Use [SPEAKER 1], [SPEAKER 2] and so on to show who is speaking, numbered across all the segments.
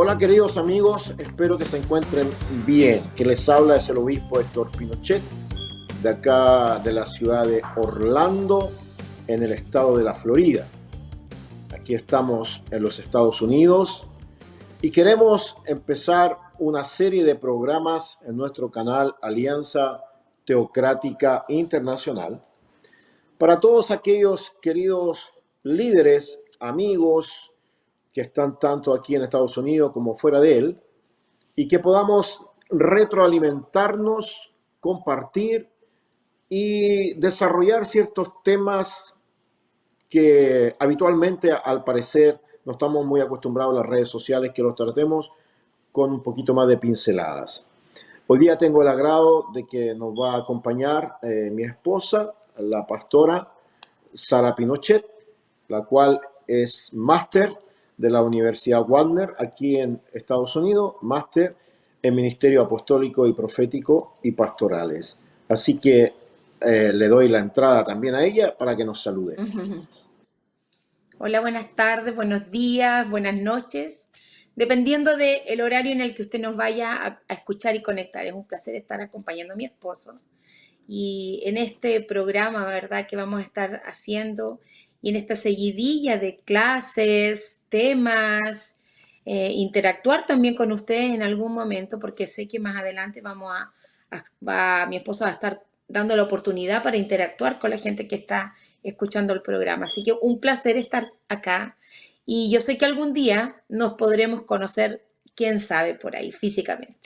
[SPEAKER 1] Hola queridos amigos, espero que se encuentren bien. Que les habla es el obispo Héctor Pinochet, de acá de la ciudad de Orlando, en el estado de la Florida. Aquí estamos en los Estados Unidos y queremos empezar una serie de programas en nuestro canal Alianza Teocrática Internacional para todos aquellos queridos líderes, amigos que están tanto aquí en Estados Unidos como fuera de él, y que podamos retroalimentarnos, compartir y desarrollar ciertos temas que habitualmente, al parecer, no estamos muy acostumbrados a las redes sociales, que los tratemos con un poquito más de pinceladas. Hoy día tengo el agrado de que nos va a acompañar mi esposa, la pastora Sara Pinochet, la cual es máster de la Universidad Wagner aquí en Estados Unidos, máster en Ministerio Apostólico y Profético y Pastorales. Así que le doy la entrada también a ella para que nos salude.
[SPEAKER 2] Hola, buenas tardes, buenos días, buenas noches, dependiendo del horario en el que usted nos vaya a escuchar y conectar. Es un placer estar acompañando a mi esposo y en este programa, ¿verdad?, que vamos a estar haciendo y en esta seguidilla de clases, temas, interactuar también con ustedes en algún momento, porque sé que más adelante mi esposo va a estar dando la oportunidad para interactuar con la gente que está escuchando el programa. Así que un placer estar acá y yo sé que algún día nos podremos conocer, quién sabe, por ahí físicamente.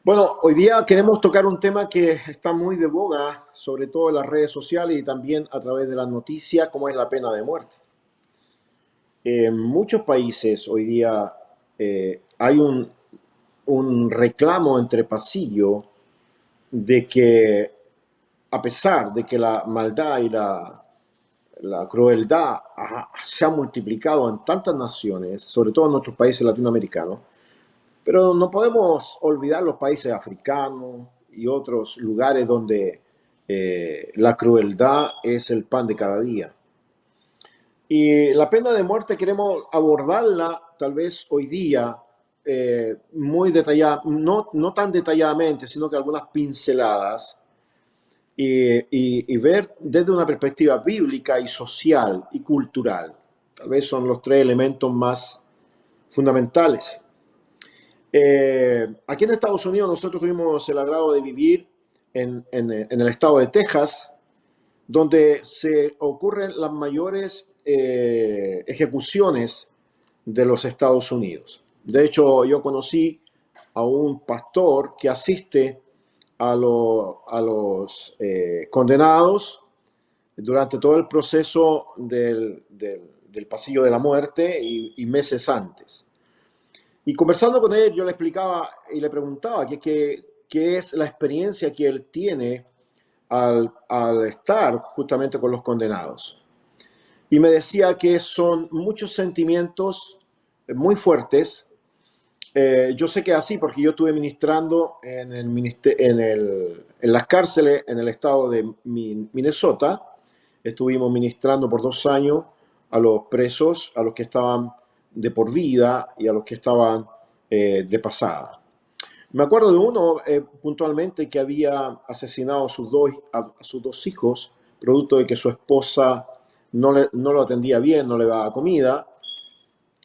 [SPEAKER 1] Bueno, hoy día queremos tocar un tema que está muy de boga, sobre todo en las redes sociales y también a través de las noticias, como es la pena de muerte. En muchos países hoy día hay un reclamo entre pasillo de que, a pesar de que la maldad y la crueldad se ha multiplicado en tantas naciones, sobre todo en nuestros países latinoamericanos, pero no podemos olvidar los países africanos y otros lugares donde la crueldad es el pan de cada día. Y la pena de muerte queremos abordarla tal vez hoy día muy detallada, no tan detalladamente, sino que algunas pinceladas y ver desde una perspectiva bíblica y social y cultural. Tal vez son los tres elementos más fundamentales. Aquí en Estados Unidos nosotros tuvimos el agrado de vivir en el estado de Texas, donde se ocurren las mayores ejecuciones de los Estados Unidos. De hecho, yo conocí a un pastor que asiste a los condenados durante todo el proceso del pasillo de la muerte y meses antes. Y conversando con él, yo le explicaba y le preguntaba qué es la experiencia que él tiene al estar justamente con los condenados. Y me decía que son muchos sentimientos muy fuertes. Yo sé que es así porque yo estuve ministrando en las cárceles en el estado de Minnesota. Estuvimos ministrando por 2 años a los presos, a los que estaban de por vida y a los que estaban de pasada. Me acuerdo de uno puntualmente que había asesinado a sus dos hijos, producto de que su esposa no lo atendía bien, no le daba comida,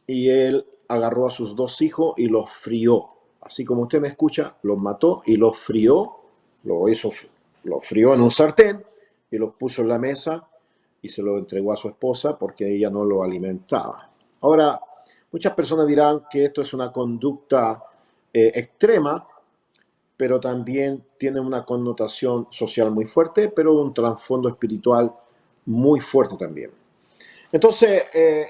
[SPEAKER 1] y él agarró a sus 2 hijos y los frió. Así como usted me escucha, los mató y los frió, los frió en un sartén y los puso en la mesa y se lo entregó a su esposa porque ella no lo alimentaba. Ahora, muchas personas dirán que esto es una conducta extrema, pero también tiene una connotación social muy fuerte, pero un trasfondo espiritual muy fuerte también. Entonces,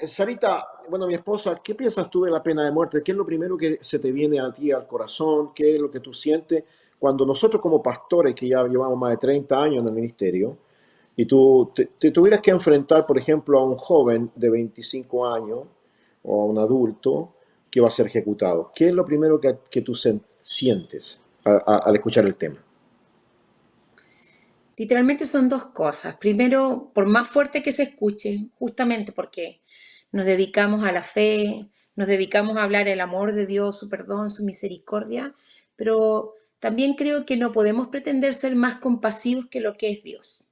[SPEAKER 1] Sarita, bueno, mi esposa, ¿qué piensas tú de la pena de muerte? ¿Qué es lo primero que se te viene a ti al corazón? ¿Qué es lo que tú sientes cuando nosotros como pastores, que ya llevamos más de 30 años en el ministerio, y tú te tuvieras que enfrentar, por ejemplo, a un joven de 25 años o a un adulto que va a ser ejecutado? ¿Qué es lo primero que tú sientes al escuchar el tema?
[SPEAKER 2] Literalmente son dos cosas. Primero, por más fuerte que se escuche, justamente porque nos dedicamos a la fe, nos dedicamos a hablar el amor de Dios, su perdón, su misericordia, pero también creo que no podemos pretender ser más compasivos que lo que es Dios.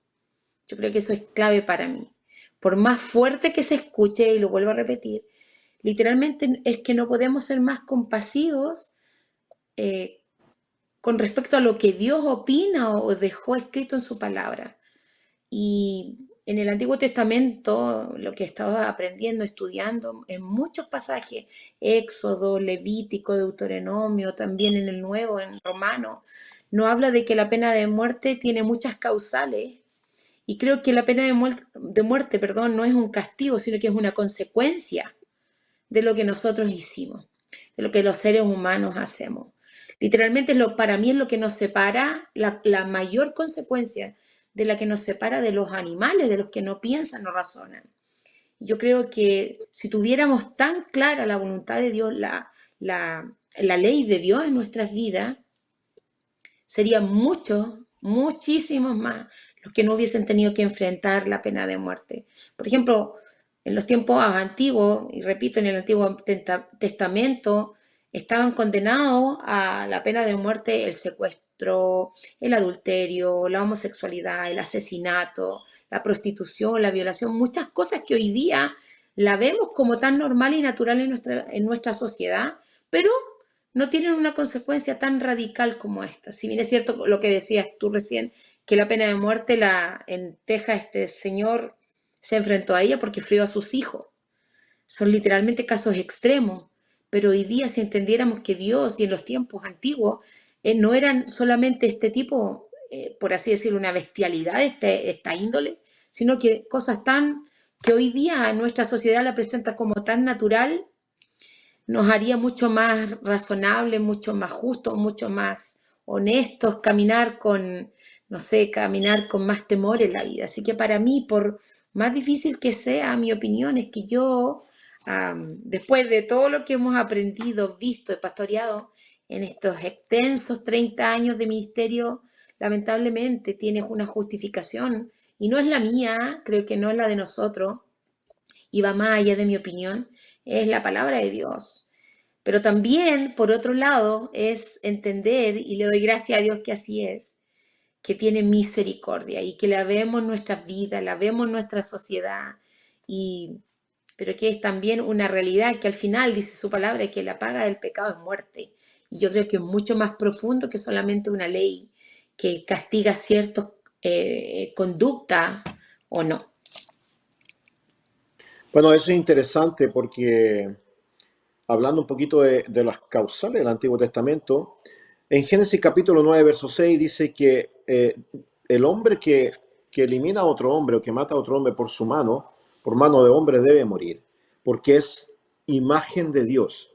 [SPEAKER 2] Yo creo que eso es clave para mí. Por más fuerte que se escuche, y lo vuelvo a repetir, literalmente es que no podemos ser más compasivos eh, con respecto a lo que Dios opina o dejó escrito en su palabra. Y en el Antiguo Testamento, lo que estaba aprendiendo, estudiando, en muchos pasajes, Éxodo, Levítico, Deuteronomio, también en el Nuevo, en Romano, no habla de que la pena de muerte tiene muchas causales. Y creo que la pena de muerte, perdón, no es un castigo, sino que es una consecuencia de lo que nosotros hicimos, de lo que los seres humanos hacemos. Literalmente para mí es lo que nos separa, la mayor consecuencia de la que nos separa de los animales, de los que no piensan, no razonan. Yo creo que si tuviéramos tan clara la voluntad de Dios, la ley de Dios en nuestras vidas, serían muchos, muchísimos más los que no hubiesen tenido que enfrentar la pena de muerte. Por ejemplo, en los tiempos antiguos, y repito, en el Antiguo Testamento, estaban condenados a la pena de muerte el secuestro, el adulterio, la homosexualidad, el asesinato, la prostitución, la violación, muchas cosas que hoy día la vemos como tan normal y natural en nuestra sociedad, pero no tienen una consecuencia tan radical como esta. Si bien es cierto lo que decías tú recién, que la pena de muerte en Texas este señor se enfrentó a ella porque frió a sus hijos. Son literalmente casos extremos, pero hoy día si entendiéramos que Dios y en los tiempos antiguos no eran solamente este tipo, por así decirlo, una bestialidad de esta índole, sino que cosas tan que hoy día nuestra sociedad la presenta como tan natural, nos haría mucho más razonable, mucho más justo, mucho más honestos, no sé, caminar con más temor en la vida. Así que para mí, por más difícil que sea, mi opinión es que yo, después de todo lo que hemos aprendido, visto y pastoreado en estos extensos 30 años de ministerio, lamentablemente tienes una justificación y no es la mía, creo que no es la de nosotros, y va más allá de mi opinión, es la palabra de Dios. Pero también, por otro lado, es entender, y le doy gracias a Dios que así es, que tiene misericordia y que la vemos en nuestras vidas, la vemos en nuestra sociedad, y, pero que es también una realidad que al final dice su palabra que la paga del pecado es muerte. Y yo creo que es mucho más profundo que solamente una ley que castiga ciertas conductas o no.
[SPEAKER 1] Bueno, eso es interesante porque hablando un poquito de las causales del Antiguo Testamento, en Génesis capítulo 9, verso 6 dice que el hombre que elimina a otro hombre o que mata a otro hombre por mano de hombre, debe morir, porque es imagen de Dios.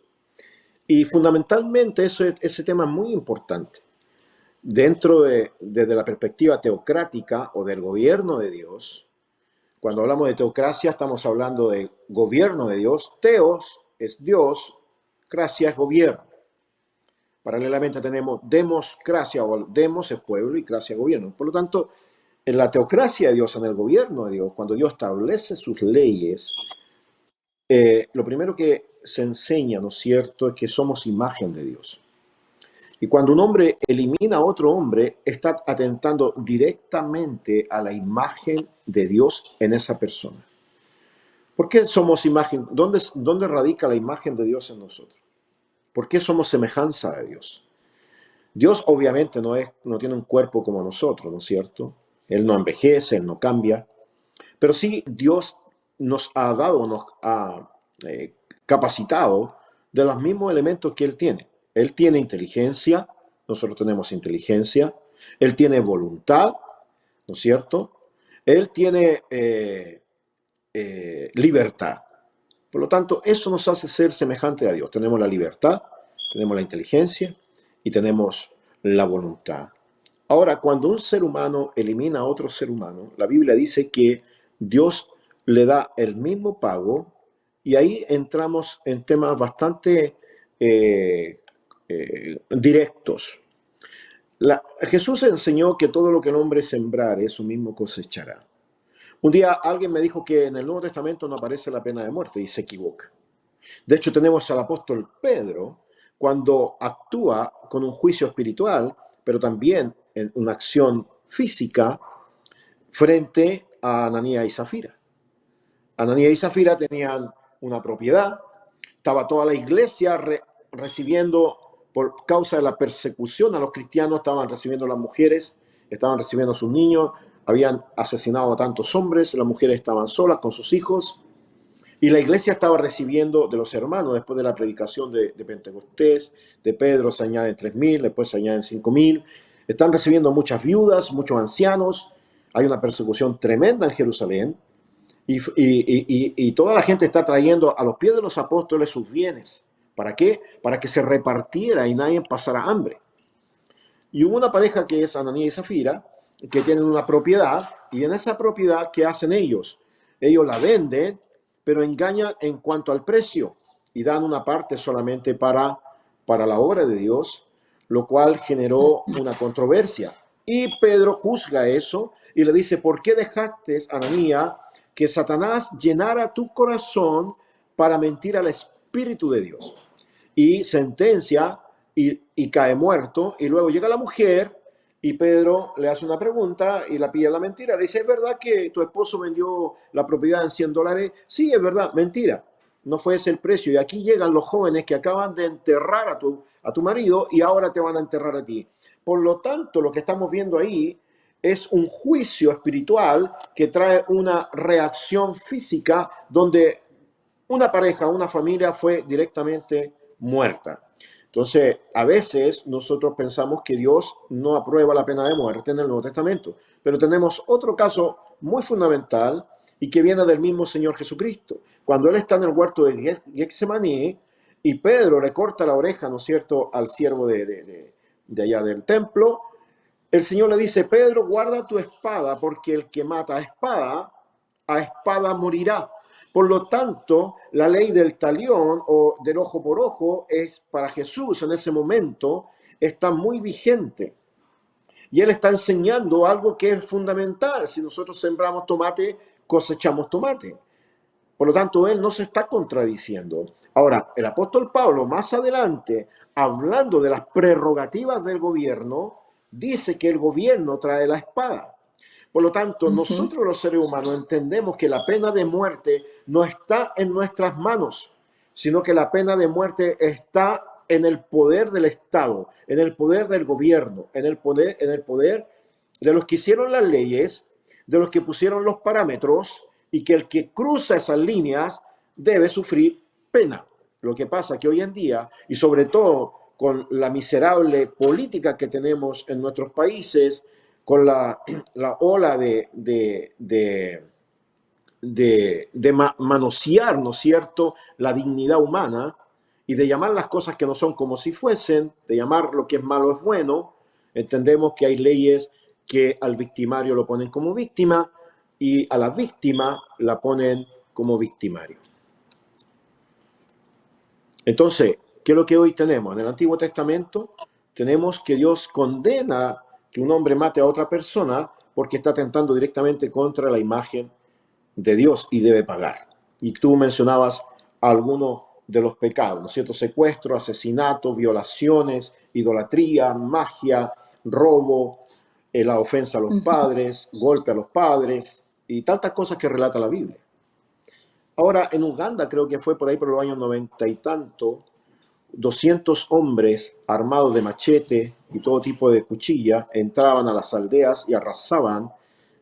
[SPEAKER 1] Y fundamentalmente ese tema es muy importante. Desde la perspectiva teocrática o del gobierno de Dios, cuando hablamos de teocracia estamos hablando de gobierno de Dios. Teos es Dios, cracia es gobierno. Paralelamente tenemos demoscracia, o demos es pueblo y cracia es gobierno. Por lo tanto, en la teocracia de Dios, en el gobierno de Dios, cuando Dios establece sus leyes, lo primero que se enseña, ¿no es cierto?, es que somos imagen de Dios. Y cuando un hombre elimina a otro hombre, está atentando directamente a la imagen de Dios en esa persona. ¿Por qué somos imagen? ¿Dónde radica la imagen de Dios en nosotros? ¿Por qué somos semejanza de Dios? Dios obviamente no tiene un cuerpo como nosotros, ¿no es cierto? Él no envejece, Él no cambia, pero sí Dios nos ha dado, nos ha capacitado de los mismos elementos que Él tiene. Él tiene inteligencia, nosotros tenemos inteligencia, Él tiene voluntad, ¿no es cierto? Él tiene libertad. Por lo tanto, eso nos hace ser semejante a Dios. Tenemos la libertad, tenemos la inteligencia y tenemos la voluntad. Ahora, cuando un ser humano elimina a otro ser humano, la Biblia dice que Dios le da el mismo pago, y ahí entramos en temas bastante directos. Jesús enseñó que todo lo que el hombre sembrare, eso mismo cosechará. Un día alguien me dijo que en el Nuevo Testamento no aparece la pena de muerte y se equivoca. De hecho, tenemos al apóstol Pedro cuando actúa con un juicio espiritual, pero también en una acción física frente a Ananías y Zafira. Ananías y Zafira tenían una propiedad, estaba toda la iglesia recibiendo, por causa de la persecución a los cristianos, estaban recibiendo las mujeres, estaban recibiendo a sus niños, habían asesinado a tantos hombres, las mujeres estaban solas con sus hijos, y la iglesia estaba recibiendo de los hermanos, después de la predicación de Pentecostés, de Pedro se añaden 3.000, después se añaden 5.000, están recibiendo muchas viudas, muchos ancianos, hay una persecución tremenda en Jerusalén, y toda la gente está trayendo a los pies de los apóstoles sus bienes. ¿Para qué? Para que se repartiera y nadie pasara hambre. Y hubo una pareja que es Ananías y Zafira, que tienen una propiedad, y en esa propiedad, ¿qué hacen ellos? Ellos la venden, pero engañan en cuanto al precio, y dan una parte solamente para la obra de Dios, lo cual generó una controversia. Y Pedro juzga eso y le dice, ¿por qué dejaste, Ananías, que Satanás llenara tu corazón para mentir al Espíritu de Dios? Y sentencia y cae muerto. Y luego llega la mujer y Pedro le hace una pregunta y la pilla la mentira. Le dice, ¿es verdad que tu esposo vendió la propiedad en $100? Sí, es verdad, mentira. No fue ese el precio. Y aquí llegan los jóvenes que acaban de enterrar a tu marido y ahora te van a enterrar a ti. Por lo tanto, lo que estamos viendo ahí es un juicio espiritual que trae una reacción física donde una pareja, una familia fue directamente muerta. Entonces, a veces nosotros pensamos que Dios no aprueba la pena de muerte en el Nuevo Testamento, pero tenemos otro caso muy fundamental y que viene del mismo Señor Jesucristo. Cuando Él está en el huerto de Getsemaní y Pedro le corta la oreja, ¿no es cierto?, al siervo de allá del templo, el Señor le dice, Pedro, guarda tu espada, porque el que mata a espada morirá. Por lo tanto, la ley del talión o del ojo por ojo es para Jesús en ese momento, está muy vigente. Y Él está enseñando algo que es fundamental. Si nosotros sembramos tomate, cosechamos tomate. Por lo tanto, Él no se está contradiciendo. Ahora, el apóstol Pablo, más adelante, hablando de las prerrogativas del gobierno, dice que el gobierno trae la espada. Por lo tanto, nosotros los seres humanos entendemos que la pena de muerte no está en nuestras manos, sino que la pena de muerte está en el poder del Estado, en el poder del gobierno, en el poder de los que hicieron las leyes, de los que pusieron los parámetros, y que el que cruza esas líneas debe sufrir pena. Lo que pasa que hoy en día, y sobre todo con la miserable política que tenemos en nuestros países, con la ola de manosear, ¿no es cierto?, la dignidad humana y de llamar las cosas que no son como si fuesen, de llamar lo que es malo es bueno, entendemos que hay leyes que al victimario lo ponen como víctima y a la víctima la ponen como victimario. Entonces, ¿qué es lo que hoy tenemos? En el Antiguo Testamento tenemos que Dios condena que un hombre mate a otra persona porque está atentando directamente contra la imagen de Dios y debe pagar. Y tú mencionabas algunos de los pecados, ¿no es cierto? Secuestro, asesinato, violaciones, idolatría, magia, robo, la ofensa a los padres, golpe a los padres y tantas cosas que relata la Biblia. Ahora, en Uganda, creo que fue por ahí por los años 90 y tanto, 200 hombres armados de machete y todo tipo de cuchilla entraban a las aldeas y arrasaban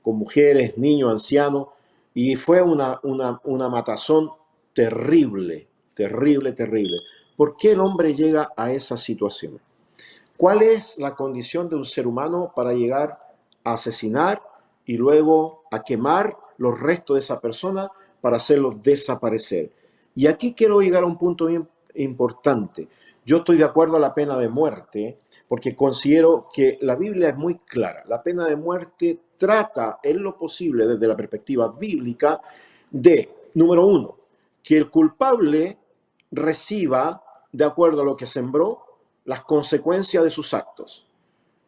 [SPEAKER 1] con mujeres, niños, ancianos, y fue una matazón terrible, terrible, terrible. ¿Por qué el hombre llega a esa situación? ¿Cuál es la condición de un ser humano para llegar a asesinar y luego a quemar los restos de esa persona para hacerlos desaparecer? Y aquí quiero llegar a un punto bien importante. Yo estoy de acuerdo a la pena de muerte porque considero que la Biblia es muy clara. La pena de muerte trata en lo posible desde la perspectiva bíblica de, número uno, que el culpable reciba, de acuerdo a lo que sembró, las consecuencias de sus actos.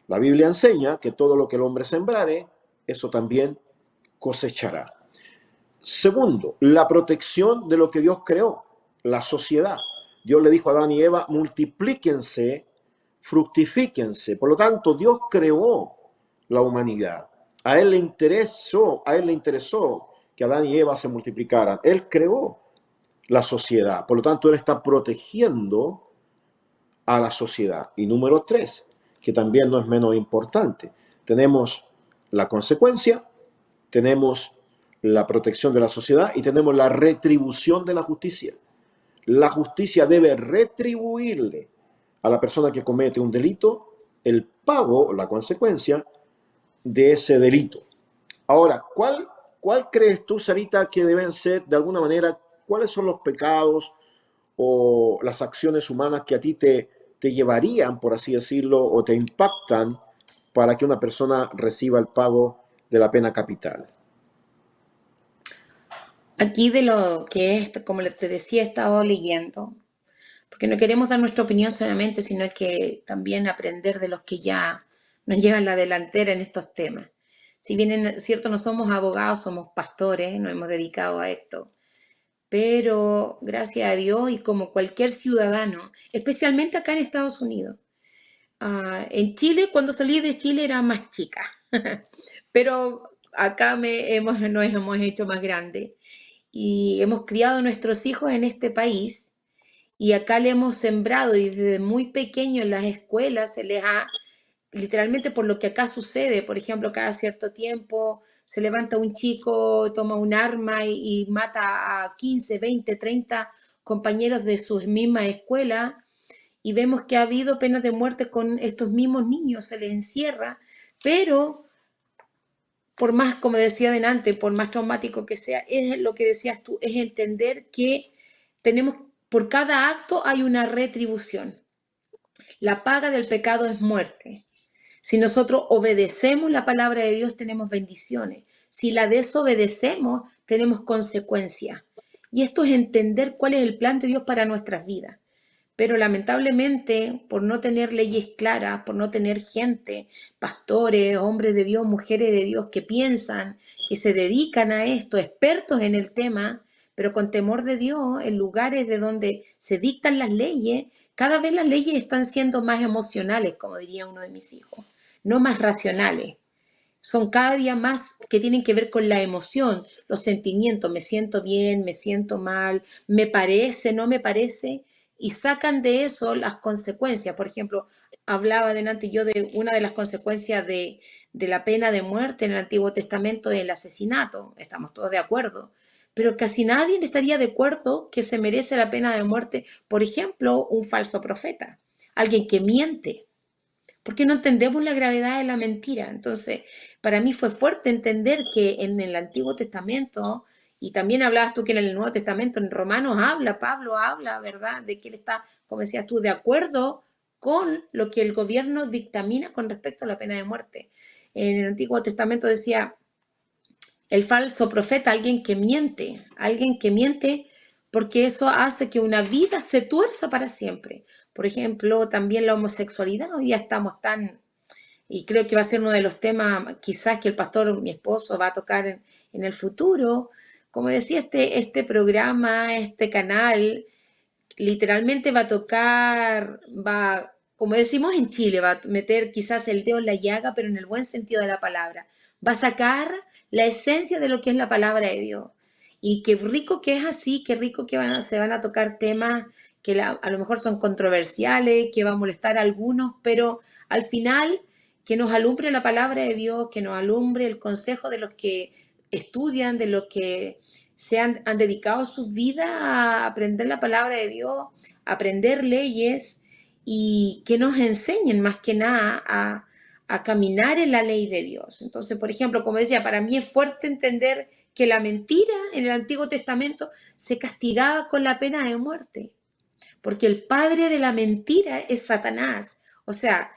[SPEAKER 1] La Biblia enseña que todo lo que el hombre sembrare, eso también cosechará. Segundo, la protección de lo que Dios creó. la sociedad. Dios le dijo a Adán y Eva, multiplíquense, fructifíquense. Por lo tanto, Dios creó la humanidad. A él le interesó que Adán y Eva se multiplicaran. Él creó la sociedad. Por lo tanto, él está protegiendo a la sociedad. Y número 3, que también no es menos importante, tenemos la consecuencia, tenemos la protección de la sociedad y tenemos la retribución de la justicia. La justicia debe retribuirle a la persona que comete un delito el pago, la consecuencia de ese delito. Ahora, ¿cuál crees tú, Sarita, que deben ser, de alguna manera, cuáles son los pecados o las acciones humanas que a ti te llevarían, por así decirlo, o te impactan para que una persona reciba el pago de la pena capital?
[SPEAKER 2] Aquí de lo que es, como te decía, he estado leyendo, porque no queremos dar nuestra opinión solamente, sino que también aprender de los que ya nos llevan la delantera en estos temas. Si bien es cierto, no somos abogados, somos pastores, nos hemos dedicado a esto, pero gracias a Dios y como cualquier ciudadano, especialmente acá en Estados Unidos. En Chile, cuando salí de Chile era más chica, pero acá nos hemos hecho más grandes y hemos criado a nuestros hijos en este país y acá le hemos sembrado y desde muy pequeño en las escuelas se les ha, literalmente por lo que acá sucede, por ejemplo, cada cierto tiempo se levanta un chico, toma un arma y mata a 15, 20, 30 compañeros de sus mismas escuelas y vemos que ha habido penas de muerte con estos mismos niños, se les encierra, pero por más, como decía delante, por más traumático que sea, es lo que decías tú, es entender que tenemos, por cada acto hay una retribución. La paga del pecado es muerte. Si nosotros obedecemos la palabra de Dios, tenemos bendiciones. Si la desobedecemos, tenemos consecuencias. Y esto es entender cuál es el plan de Dios para nuestras vidas. Pero lamentablemente, por no tener leyes claras, por no tener gente, pastores, hombres de Dios, mujeres de Dios que piensan, que se dedican a esto, expertos en el tema, pero con temor de Dios, en lugares de donde se dictan las leyes, cada vez las leyes están siendo más emocionales, como diría uno de mis hijos, no más racionales. Son cada día más que tienen que ver con la emoción, los sentimientos, me siento bien, me siento mal, me parece, no me parece, y sacan de eso las consecuencias. Por ejemplo, hablaba delante yo de una de las consecuencias de la pena de muerte en el Antiguo Testamento, el asesinato, estamos todos de acuerdo, pero casi nadie estaría de acuerdo que se merece la pena de muerte, por ejemplo, un falso profeta, alguien que miente porque no entendemos la gravedad de la mentira. Entonces, para mí fue fuerte entender que en el Antiguo Testamento, y también hablabas tú que en el Nuevo Testamento, en Romanos habla, Pablo habla, ¿verdad? De que él está, como decías tú, de acuerdo con lo que el gobierno dictamina con respecto a la pena de muerte. En el Antiguo Testamento decía, el falso profeta, alguien que miente porque eso hace que una vida se tuerza para siempre. Por ejemplo, también la homosexualidad, hoy ya estamos tan, y creo que va a ser uno de los temas quizás que el pastor, mi esposo, va a tocar en el futuro. Como decía, este programa, este canal, literalmente va a tocar, va, como decimos en Chile, va a meter quizás el dedo en la llaga, pero en el buen sentido de la palabra. Va a sacar la esencia de lo que es la palabra de Dios. Y qué rico que es así, qué rico que se van a tocar temas que a lo mejor son controversiales, que va a molestar a algunos, pero al final que nos alumbre la palabra de Dios, que nos alumbre el consejo de los que estudian, de los que han dedicado sus vidas a aprender la palabra de Dios, a aprender leyes y que nos enseñen más que nada a caminar en la ley de Dios. Entonces, por ejemplo, como decía, para mí es fuerte entender que la mentira en el Antiguo Testamento se castigaba con la pena de muerte, porque el padre de la mentira es Satanás. O sea,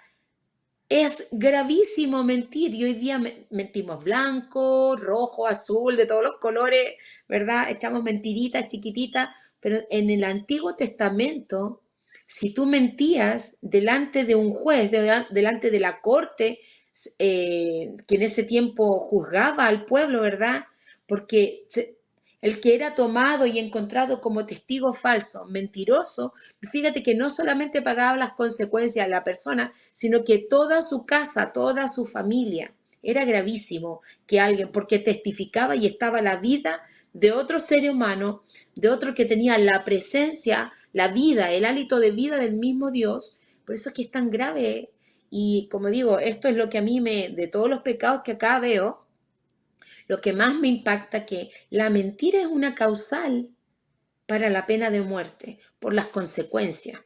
[SPEAKER 2] es gravísimo mentir y hoy día mentimos blanco, rojo, azul, de todos los colores, ¿verdad? Echamos mentiritas chiquititas, pero en el Antiguo Testamento, si tú mentías delante de un juez, delante de la corte, que en ese tiempo juzgaba al pueblo, ¿verdad? Porque el que era tomado y encontrado como testigo falso, mentiroso, fíjate que no solamente pagaba las consecuencias a la persona, sino que toda su casa, toda su familia. Era gravísimo que alguien, porque testificaba y estaba la vida de otro ser humano, de otro que tenía la presencia, la vida, el hálito de vida del mismo Dios. Por eso es que es tan grave. Y como digo, esto es lo que a mí de todos los pecados que acá veo, lo que más me impacta que la mentira es una causal para la pena de muerte por las consecuencias.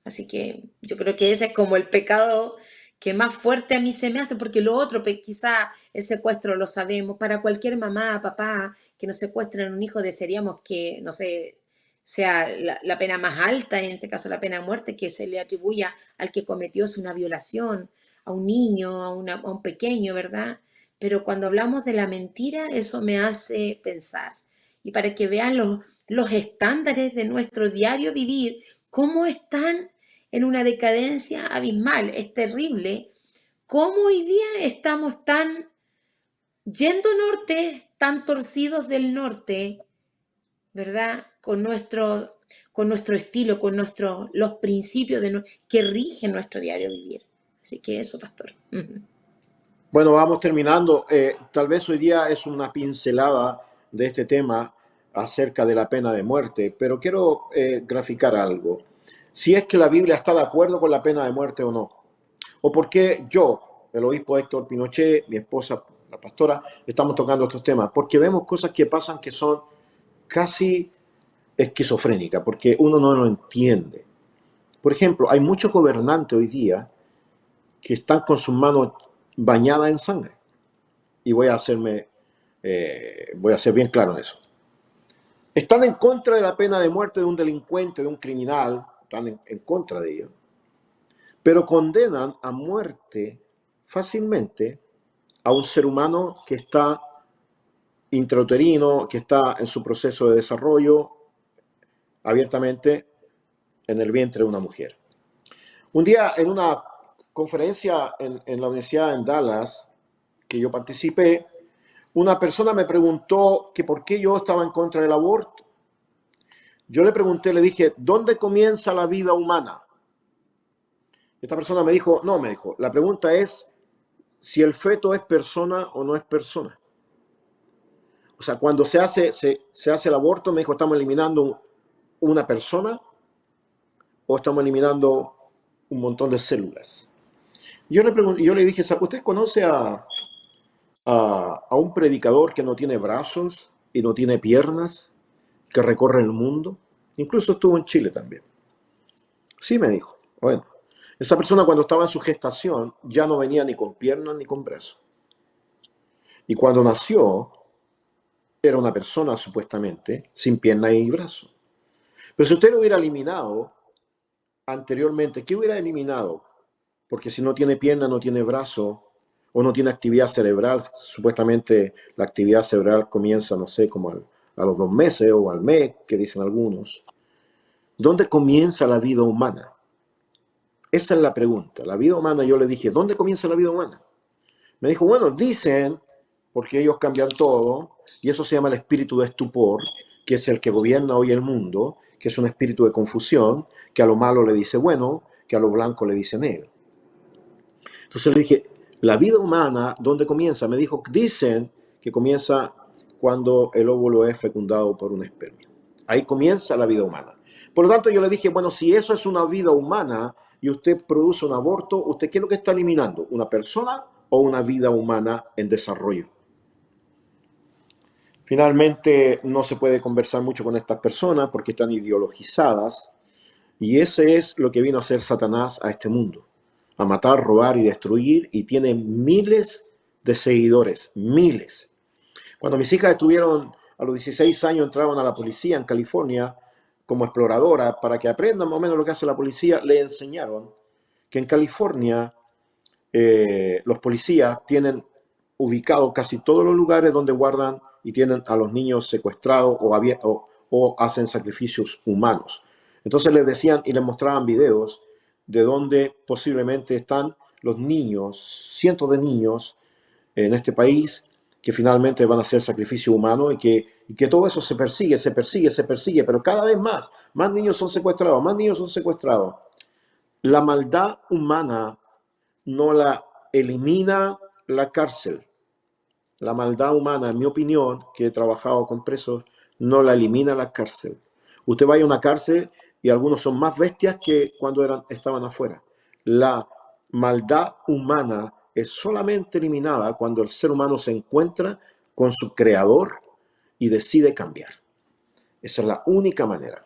[SPEAKER 2] Así que yo creo que ese es como el pecado que más fuerte a mí se me hace, porque lo otro, quizá el secuestro lo sabemos, para cualquier mamá, papá que nos secuestren un hijo desearíamos que, no sé, sea la pena más alta, en este caso la pena de muerte, que se le atribuya al que cometió una violación, a un niño, a un pequeño, ¿verdad? Pero cuando hablamos de la mentira, eso me hace pensar. Y para que vean los estándares de nuestro diario vivir, cómo están en una decadencia abismal. Es terrible cómo hoy día estamos tan yendo norte, tan torcidos del norte, ¿verdad? Con nuestro estilo, con los principios que rigen nuestro diario vivir. Así que eso, pastor.
[SPEAKER 1] Bueno, vamos terminando. Tal vez hoy día es una pincelada de este tema acerca de la pena de muerte, pero quiero graficar algo. Si es que la Biblia está de acuerdo con la pena de muerte o no. O por qué yo, el obispo Héctor Pinochet, mi esposa, la pastora, estamos tocando estos temas. Porque vemos cosas que pasan que son casi esquizofrénicas, porque uno no lo entiende. Por ejemplo, hay muchos gobernantes hoy día que están con sus manos bañadas en sangre. Y voy a ser bien claro en eso. Están en contra de la pena de muerte de un delincuente, de un criminal, están en contra de ello, pero condenan a muerte fácilmente a un ser humano que está intrauterino, que está en su proceso de desarrollo abiertamente en el vientre de una mujer. Un día en una conferencia en la universidad en Dallas, que yo participé, una persona me preguntó que por qué yo estaba en contra del aborto. Yo le pregunté, le dije, ¿dónde comienza la vida humana? Esta persona me dijo, la pregunta es si el feto es persona o no es persona. O sea, cuando se hace el aborto, me dijo, ¿estamos eliminando una persona o estamos eliminando un montón de células? Yo le dije, ¿usted conoce a un predicador que no tiene brazos y no tiene piernas, que recorre el mundo? Incluso estuvo en Chile también. Sí, me dijo. Bueno, esa persona cuando estaba en su gestación ya no venía ni con piernas ni con brazos. Y cuando nació, era una persona supuestamente sin piernas y brazos. Pero si usted lo hubiera eliminado anteriormente, ¿qué hubiera eliminado? Porque si no tiene pierna, no tiene brazo o no tiene actividad cerebral, supuestamente la actividad cerebral comienza, no sé, como a los 2 meses o al mes, que dicen algunos. ¿Dónde comienza la vida humana? Esa es la pregunta. La vida humana, yo le dije, ¿dónde comienza la vida humana? Me dijo, bueno, dicen, porque ellos cambian todo, y eso se llama el espíritu de estupor, que es el que gobierna hoy el mundo, que es un espíritu de confusión, que a lo malo le dice bueno, que a lo blanco le dice negro. Entonces le dije, ¿la vida humana dónde comienza? Me dijo, dicen que comienza cuando el óvulo es fecundado por un espermio. Ahí comienza la vida humana. Por lo tanto, yo le dije, bueno, si eso es una vida humana y usted produce un aborto, ¿usted qué es lo que está eliminando? ¿Una persona o una vida humana en desarrollo? Finalmente, no se puede conversar mucho con estas personas porque están ideologizadas, y ese es lo que vino a hacer Satanás a este mundo, a matar, robar y destruir, y tiene miles de seguidores, miles. Cuando mis hijas estuvieron a los 16 años, entraban a la policía en California como exploradora para que aprendan más o menos lo que hace la policía. Le enseñaron que en California los policías tienen ubicados casi todos los lugares donde guardan y tienen a los niños secuestrados o hacen sacrificios humanos. Entonces les decían y les mostraban videos de donde posiblemente están los niños, cientos de niños en este país, que finalmente van a ser sacrificio humano y que todo eso se persigue, pero cada vez más niños son secuestrados, más niños son secuestrados. La maldad humana no la elimina la cárcel. La maldad humana, en mi opinión, que he trabajado con presos, no la elimina la cárcel. Usted vaya a una cárcel y algunos son más bestias que cuando estaban afuera. La maldad humana es solamente eliminada cuando el ser humano se encuentra con su creador y decide cambiar. Esa es la única manera.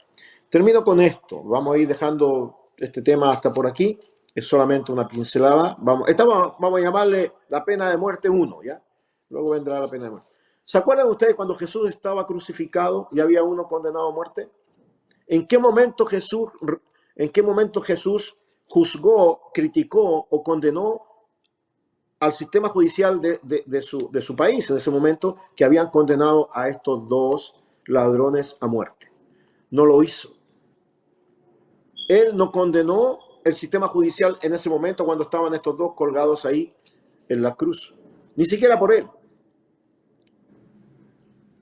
[SPEAKER 1] Termino con esto. Vamos a ir dejando este tema hasta por aquí. Es solamente una pincelada. Vamos a llamarle la pena de muerte 1, ¿ya? Luego vendrá la pena de muerte. ¿Se acuerdan ustedes cuando Jesús estaba crucificado y había uno condenado a muerte? ¿En qué momento Jesús juzgó, criticó o condenó al sistema judicial de su país en ese momento, que habían condenado a estos dos ladrones a muerte? No lo hizo. Él no condenó el sistema judicial en ese momento cuando estaban estos dos colgados ahí en la cruz. Ni siquiera por él.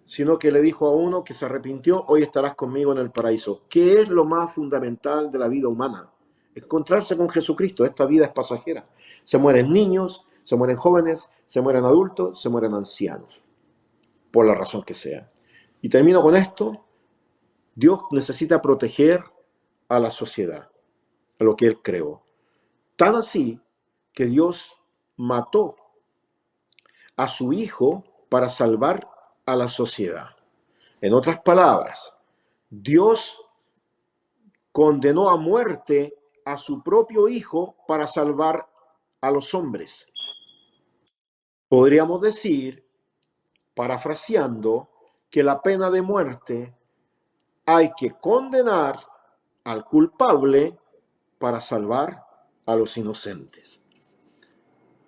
[SPEAKER 1] Sino que le dijo a uno que se arrepintió: hoy estarás conmigo en el paraíso. ¿Qué es lo más fundamental de la vida humana? Encontrarse con Jesucristo. Esta vida es pasajera. Se mueren niños, se mueren jóvenes, se mueren adultos, se mueren ancianos, por la razón que sea. Y termino con esto. Dios necesita proteger a la sociedad, a lo que Él creó. Tan así que Dios mató a su Hijo para salvar a la sociedad. En otras palabras, Dios condenó a muerte a su propio Hijo para salvar a los hombres. Podríamos decir, parafraseando, que la pena de muerte hay que condenar al culpable para salvar a los inocentes.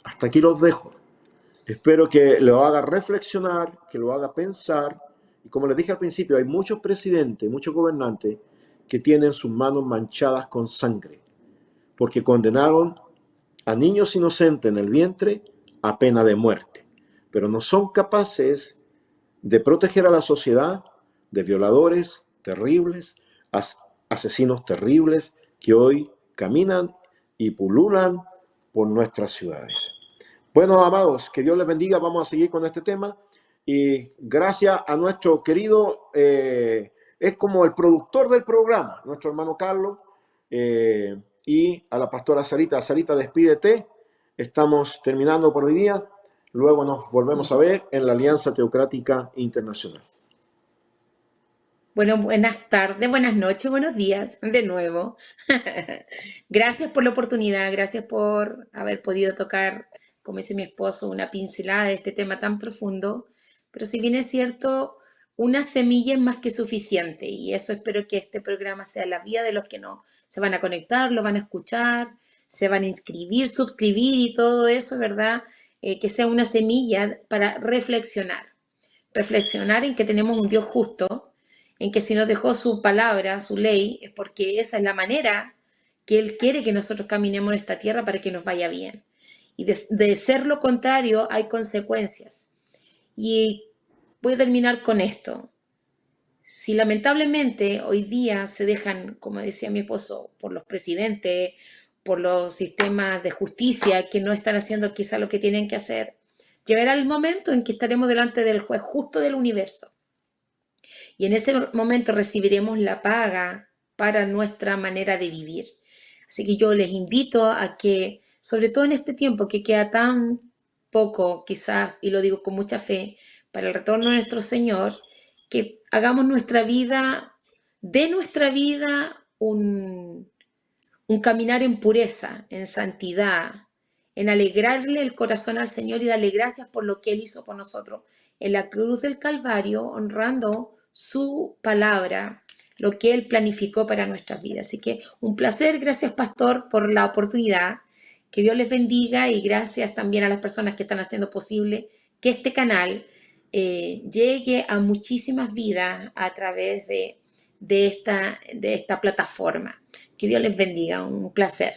[SPEAKER 1] Hasta aquí los dejo. Espero que lo haga reflexionar, que lo haga pensar. Y como les dije al principio, hay muchos presidentes, muchos gobernantes que tienen sus manos manchadas con sangre, porque condenaron a niños inocentes en el vientre a pena de muerte, pero no son capaces de proteger a la sociedad de violadores terribles, asesinos terribles que hoy caminan y pululan por nuestras ciudades. Bueno, amados, que Dios les bendiga. Vamos a seguir con este tema. Y gracias a nuestro querido, es como el productor del programa, nuestro hermano Carlos, y a la pastora Sarita. Sarita, despídete. Estamos terminando por hoy día. Luego nos volvemos a ver en la Alianza Teocrática Internacional.
[SPEAKER 2] Bueno, buenas tardes, buenas noches, buenos días de nuevo. Gracias por la oportunidad, gracias por haber podido tocar, como dice mi esposo, una pincelada de este tema tan profundo. Pero si bien es cierto, una semilla es más que suficiente, y eso espero que este programa sea la vía de los que no se van a conectar, lo van a escuchar, se van a inscribir, suscribir y todo eso, ¿verdad? Que sea una semilla para reflexionar. Reflexionar en que tenemos un Dios justo, en que si nos dejó su palabra, su ley, es porque esa es la manera que Él quiere que nosotros caminemos en esta tierra para que nos vaya bien. Y de ser lo contrario hay consecuencias. Y voy a terminar con esto. Si lamentablemente hoy día se dejan, como decía mi esposo, por los presidentes, por los sistemas de justicia que no están haciendo quizá lo que tienen que hacer, llegará el momento en que estaremos delante del juez justo del universo. Y en ese momento recibiremos la paga para nuestra manera de vivir. Así que yo les invito a que, sobre todo en este tiempo que queda tan poco, quizás, y lo digo con mucha fe, para el retorno de nuestro Señor, que hagamos nuestra vida, de nuestra vida un caminar en pureza, en santidad, en alegrarle el corazón al Señor y darle gracias por lo que Él hizo por nosotros en la cruz del Calvario, honrando su palabra, lo que Él planificó para nuestras vidas. Así que un placer, gracias Pastor por la oportunidad, que Dios les bendiga, y gracias también a las personas que están haciendo posible que este canal llegue a muchísimas vidas a través de esta plataforma. Que Dios les bendiga, un placer.